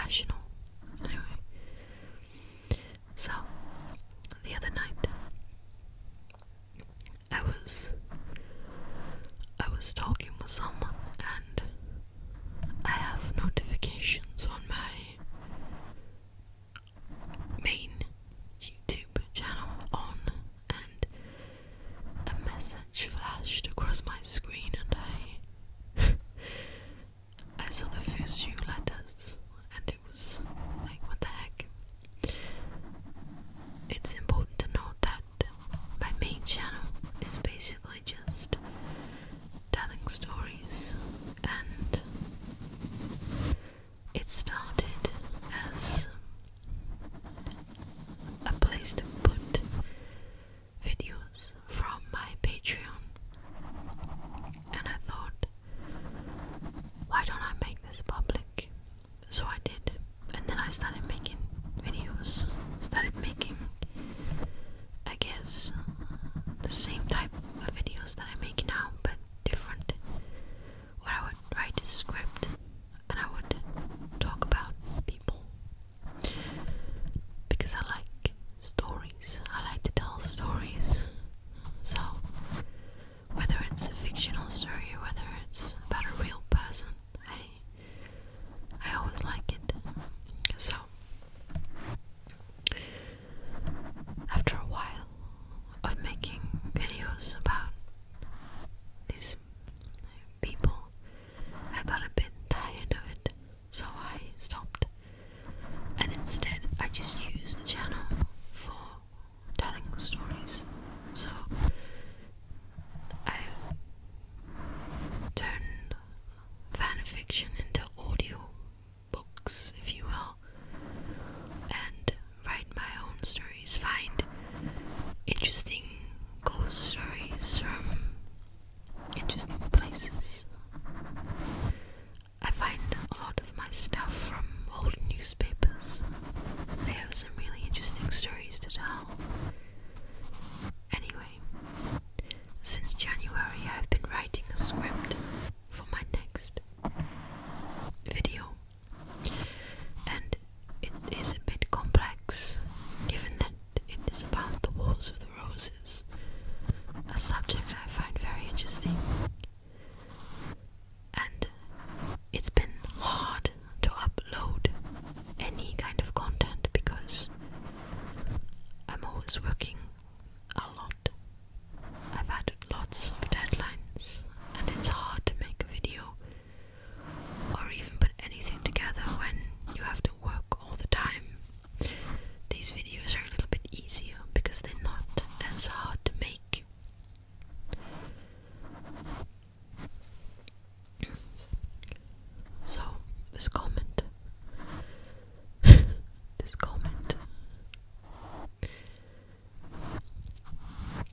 professional. Anyway, so the other night I was talking with someone, and I have notifications on my main YouTube channel on, and a message flashed across my screen, and I saw the first few letters, and it was like, what the heck? It's important to note that my main channel is basically just telling stories, and it started as a place to put videos from my Patreon, and I thought, why don't I make this public? So I did, and then I started making videos, I guess, the same type of videos that I make now, but different, where I would write a script and I would talk about people, because I like stories, I like to tell stories. So whether it's a fictional story or whether it's about a real person, I always like it. So after a while of making videos about these people, I got a bit tired of it, so I stopped, and instead I just used the channel for telling stories. So I turned fan fiction into audio books, if you will, and write my own stories, find interesting ghost stories from interesting places. I find a lot of my stuff from old newspapers. They have some really interesting stories to tell. Anyway, since January I've been writing a script for my next video, and it is a bit complex given that it is about the Wars of the Roses, a subject I find very interesting, and it's been hard to upload any kind of content because I'm always working a lot. I've had lots of deadlines, and it's hard to make a video or even put anything together when you have to work all the time. These videos are a little bit easier because they're not as hard to make. So this comment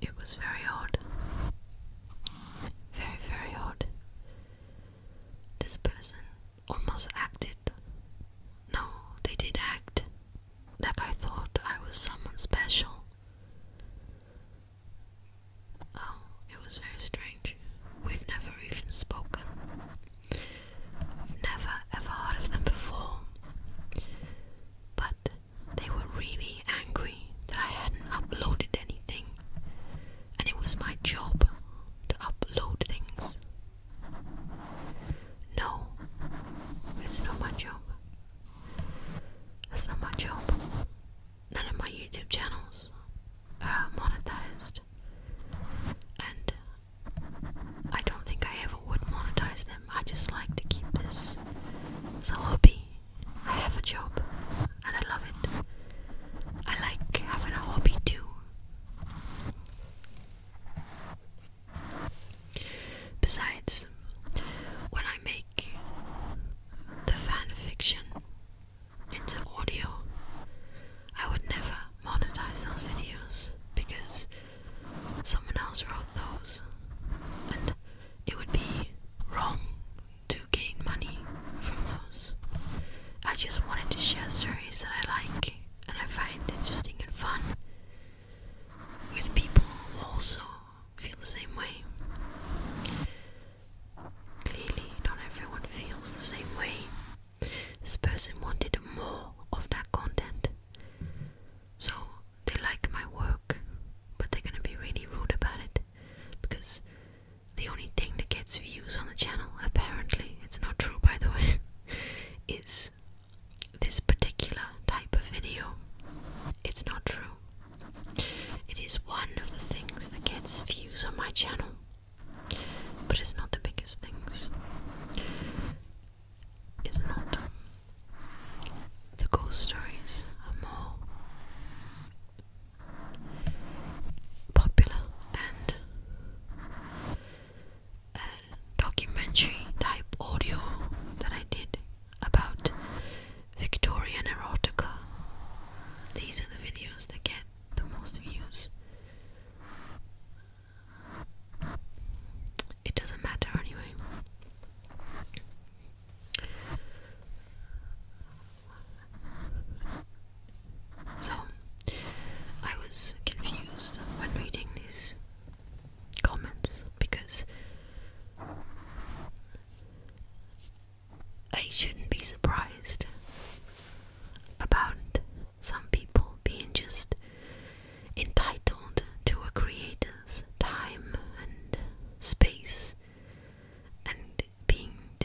it was very odd. Very, very odd. This person almost acted. No, they did act like I thought I was someone special. Oh, it was very strange. We've never even spoken. I've never ever heard of them before. But they were really angry that I hadn't uploaded anything, and it was my job to upload things. No, it's not my job. That's not my job. None of my YouTube channels are monetized, and I don't think I ever would monetize them. I just like to keep this as a hobby. I have a job, and I love it. I like having a hobby too. Besides, when I make the fan fiction into audio, I would never monetize those videos because someone else wrote those, and it would be wrong to gain money from those. I just wanted to share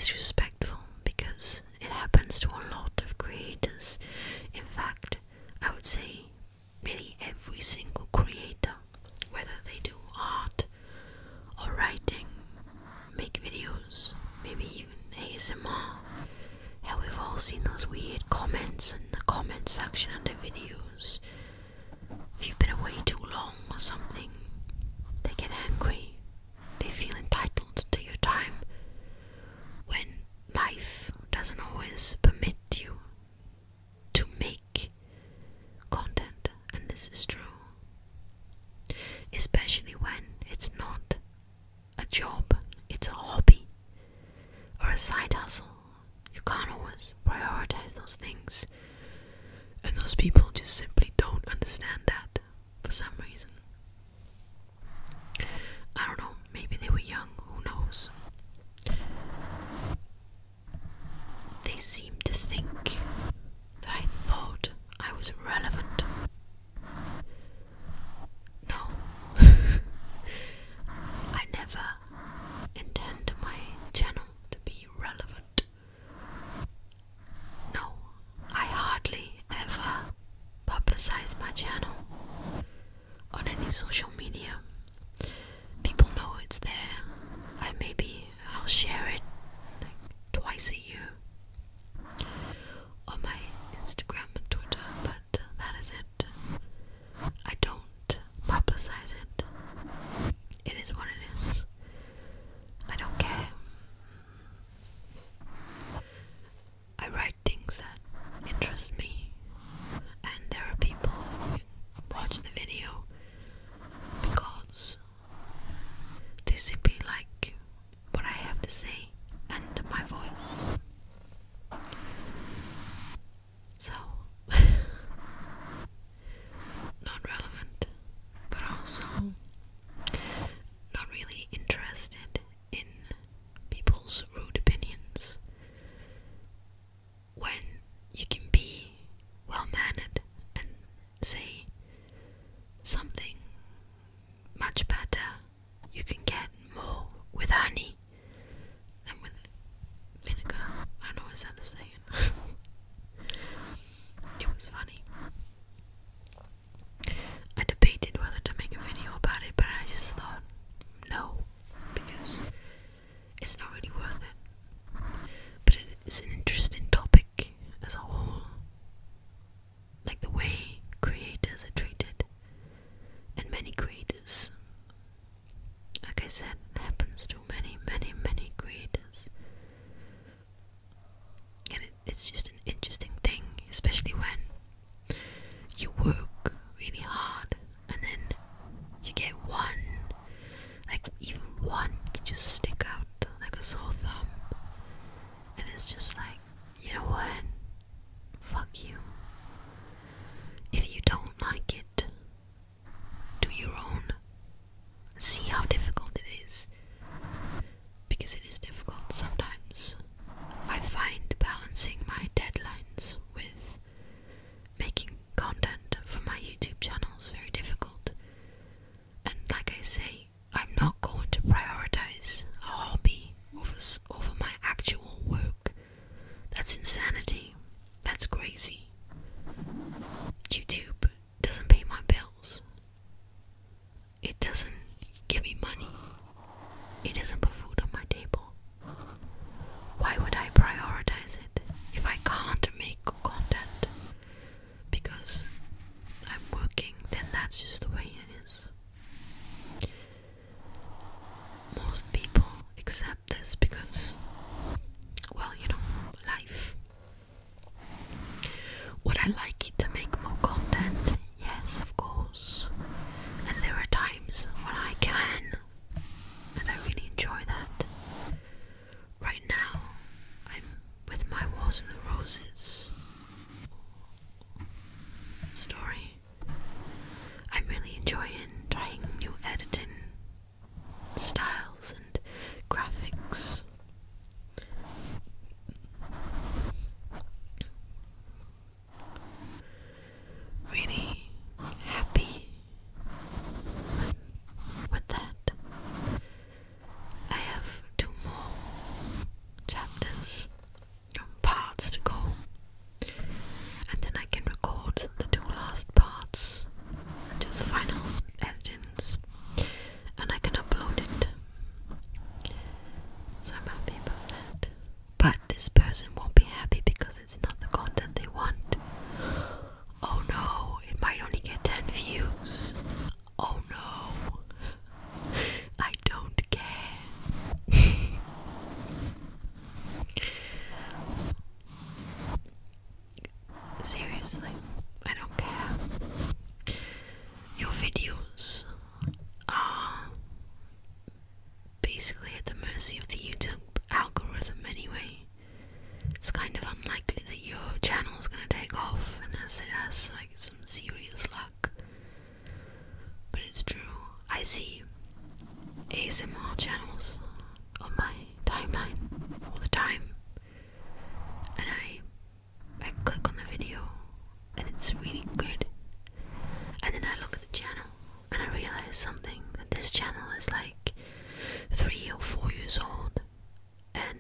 disrespectful because it happens to a lot of creators. In fact, I would say really every single creator, whether they do art or writing, make videos, maybe even ASMR. Hell, we've all seen those weird comments in the comment section under videos. If you've been away too long or something, they get angry. They feel entitled to your time when life doesn't always permit you to make content, and this is true. Especially when it's not a job, it's a hobby or a side hustle. You can't always prioritize those things, and those people just simply don't understand that for some reason. I don't know, maybe they were young, who knows. They seem to think that I thought I was irrelevant. No. I never intend my channel to be relevant. No, I hardly ever publicize my channel on any social media. People know it's there. I'll share it like twice a year on my Instagram and Twitter, but that is it. I don't publicize it. It is what it is. I don't care. I write things that interest me, and there are people who watch the video because they simply like what I have to say and my voice. So, not relevant, but also not really interested in people's rude opinions when you can be well-mannered and say something much better. You can get more with honey than with vinegar. I don't know, is that the saying? It was funny. I debated whether to make a video about it, but I just thought no, because it's not really worth it. But it is an interesting topic as a whole, like the way creators are treated, and many creators, like I said, it happens to many creators, and it's just an interesting thing, especially when you work really hard and then you get one, like even one can just stick out like a sore thumb, and it's just like, you know what, fuck you. If you don't like it, do your own. See how difficult it is, because it is difficult sometimes. I find balancing my deadline videos parts to go, and then I can record the 2 last parts and do the final editings, and I can upload it. So I'm happy about that. But this person won't be happy because it's not the content they want. Oh no, it might only get 10 views. Oh no, I don't care. Seriously, I don't care. Your videos are basically at the mercy of the YouTube algorithm anyway. It's kind of unlikely that your channel is going to take off unless it has like some serious luck. But it's true. I see ASMR channels on my timeline all the time, and I click on the video and it's really good, and then I look at the channel and I realize something, that this channel is like 3 or 4 years old and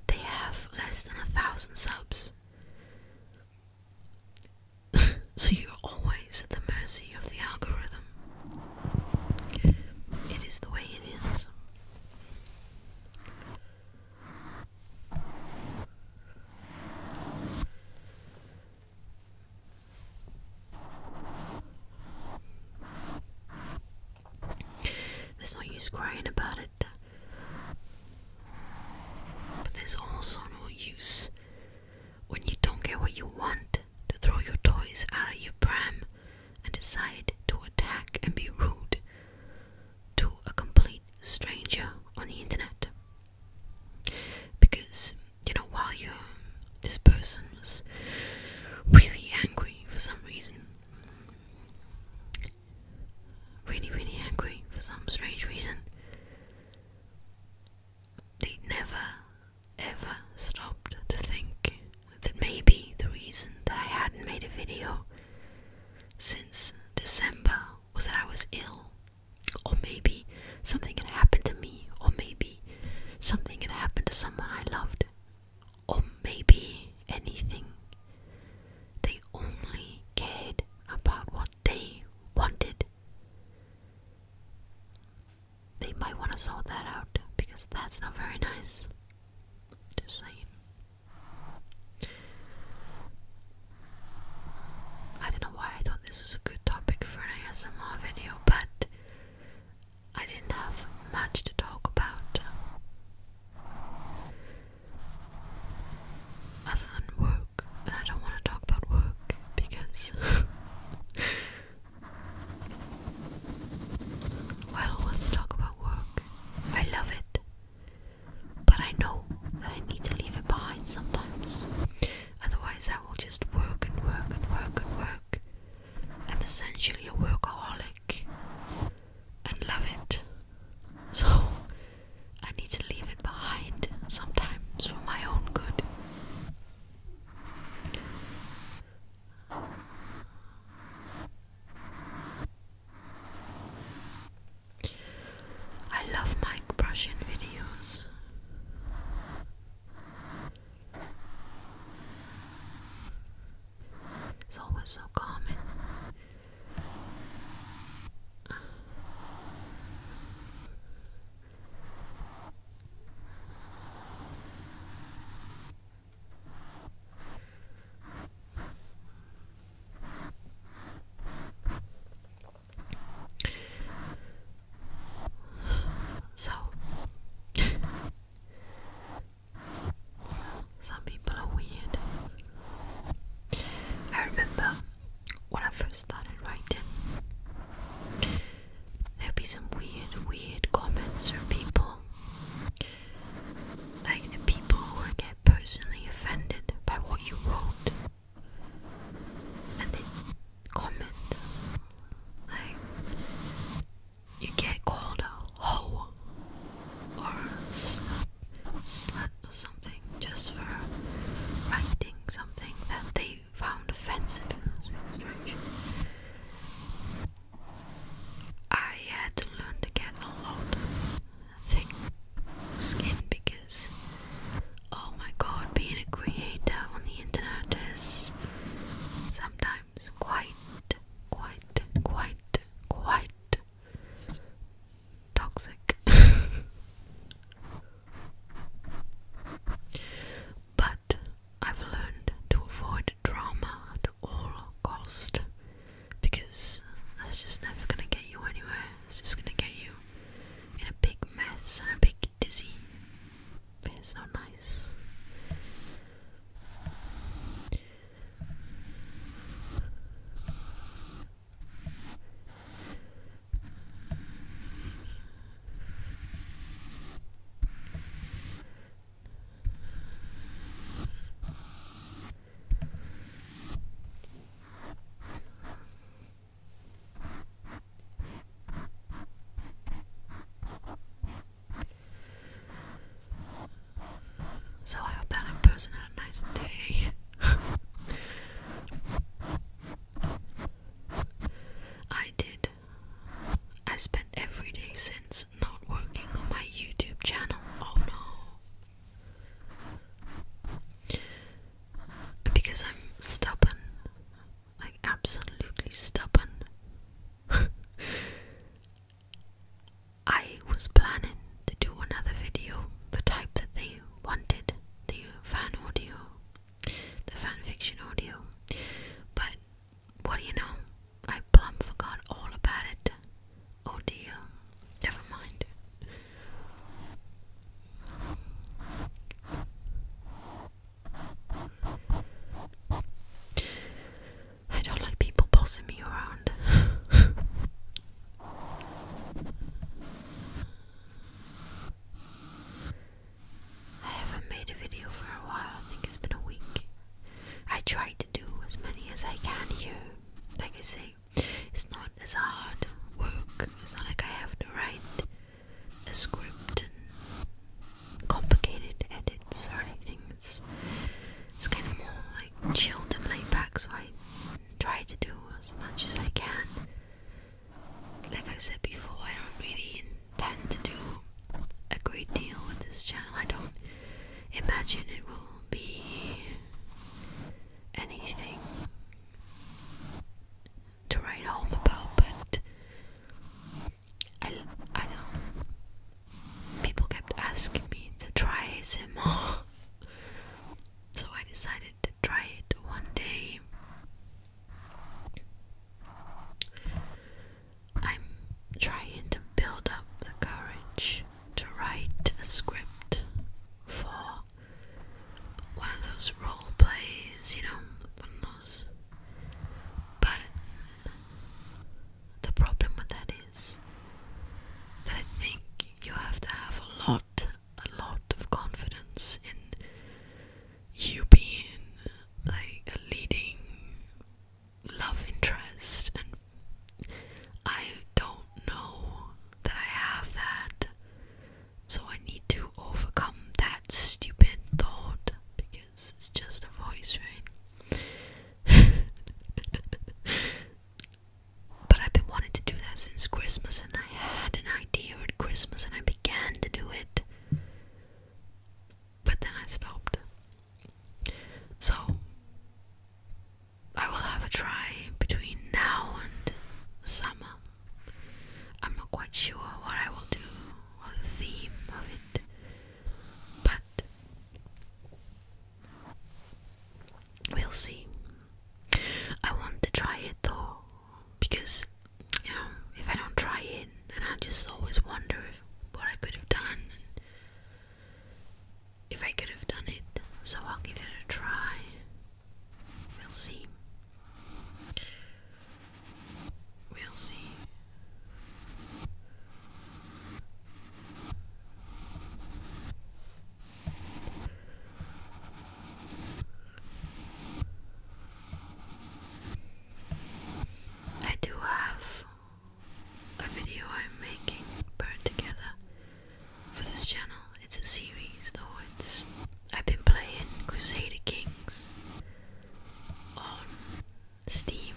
they have less than 1,000 subs. So you're always at the mercy of the algorithm. It is the way it is. There's no use crying about it, but there's also no use when you don't get what you want to throw your toys out of your pram and decide to attack and be rude to a complete stranger on the internet. Because, you know, while this person was really angry for some reason, really angry for some strange reason, they never ever stopped to think that maybe the reason that I hadn't made a video since December was that I was ill, or maybe something had happened to me, or maybe something had happened to someone I loved, or maybe anything. They only cared about what they wanted. They might want to sort that out, because that's not very nice. Just saying. I don't know why I thought this was a good topic for an ASMR video, but I didn't have much to talk about other than work, and I don't want to talk about work because well, let's talk about work. I love it, but I know that I need to leave it behind sometimes. Otherwise I will just work and work and work and work. I'm essentially a workaholic and love it. So I need to leave it behind sometimes for my own good. I love mic brushing videos. It's always so calming. So, some people are weird. I remember wasn't a nice day. I did. I spent every day since not working on my YouTube channel. Oh no. Because I'm stubborn. Like absolutely stubborn. I was planning to do another video, the type that they wanted, the fan audio, the fan fiction audio, but what do you know, I plumb forgot all about it. Oh dear, never mind. I don't like people bossing me around. I haven't made a video for a while. I think it's been a week. I try to do as many as I can here. Like I say, it's not as hard work. It's not like I have to write a script and complicated edits or anything. It's kind of more like chilled and laid back, so I try to do as much as I can. Like I said before, I don't really intend to do a great deal with this channel. I don't imagine it will be anything to write home about, but I don't. People kept asking me to try ASMR, so I decided to try it one day. I'm trying to build up the courage to write a script for one of those role plays, you know, one of those. But the problem with that is that I think you have to have a lot of confidence in you being like a leading love interest, and I don't know that I have that, so I need to overcome that stupid thought because it's just a voice, right? But I've been wanting to do that since Christmas, and I had an idea at Christmas and I began to do it, but then I stopped. So I will have a try between now and summer. I'm not quite sure what I will do or the theme of it, but we'll see. I want to try it though, because, you know, if I don't try it, then I just always wonder what I could have done, and if I could have done it, so I'll give it a try. We'll see. We'll see. I do have a video I'm making put together for this channel. It's a series though. I've been playing Crusader Kings on Steam,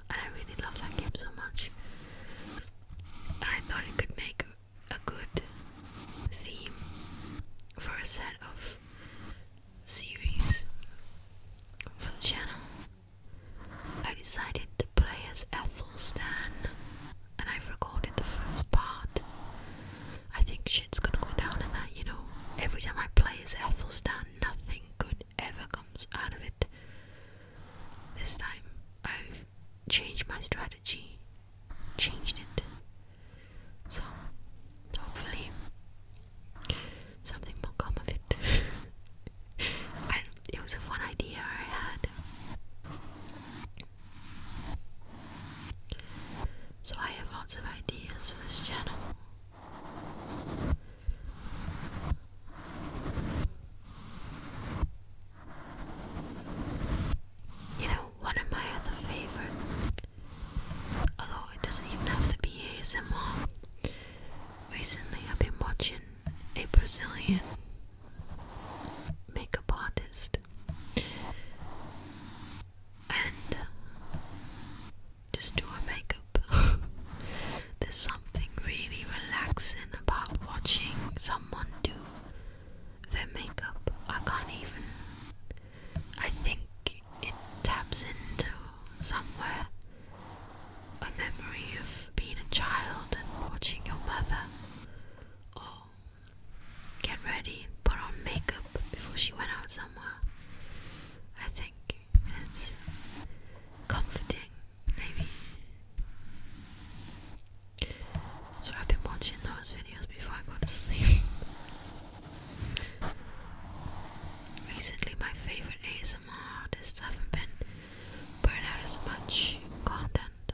and I really love that game so much. And I thought it could make a good theme for a set of series for the channel. I decided to play as Athelstan, and I've recorded the first part. I think shit's gonna go down in that, you know. Every time I play as Athelstan, nothing good ever comes out of it. This time, I've changed my strategy. Changed it. So, hopefully, something will come of it. It was a fun idea I had. So I have lots of ideas for this channel. You know, one of my other favorite, although it doesn't even have to be ASMR, recently I've been watching a Brazilian makeup artist ASMR artists haven't been putting out as much content.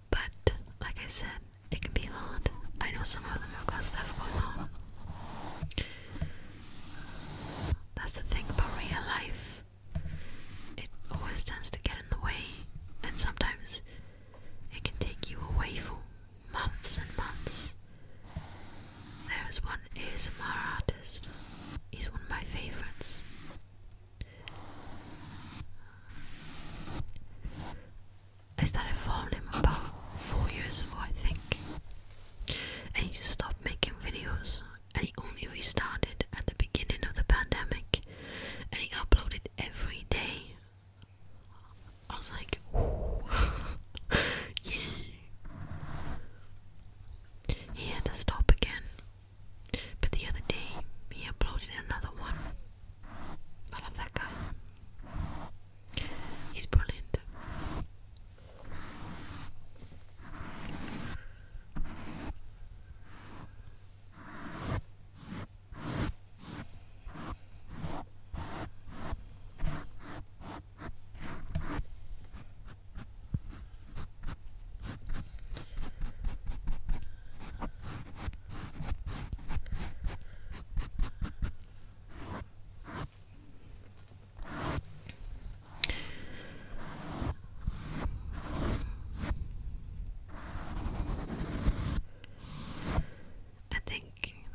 But like I said, it can be hard. I know some of them have got stuff going on. That's the thing about real life. It always tends to get in the way, and sometimes it can take you away for months and months. There's one ASMR artist. He's one of my favorites. I started following him about 4 years ago, I think. And he just stopped making videos. And he only restarted at the beginning of the pandemic. And he uploaded every day. I was like, ooh, yay. He had to stop again. But the other day, he uploaded another one. I love that guy. He's brilliant.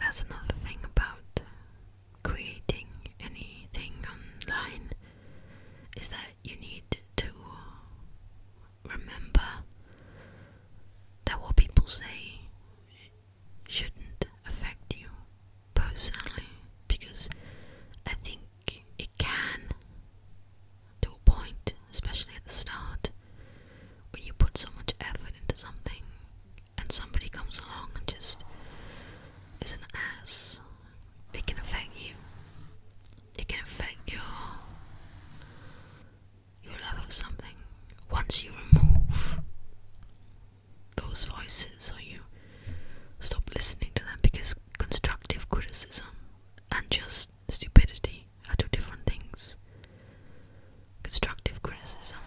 That's another thing about creating anything online, is that you need to remember that what people say shouldn't affect you personally, because I think it can, to a point, especially at the start, when you put so much effort into something and somebody comes along and just is an ass. It can affect you. It can affect your love of something. Once you remove those voices, or you stop listening to them, because constructive criticism and just stupidity are two different things. Constructive criticism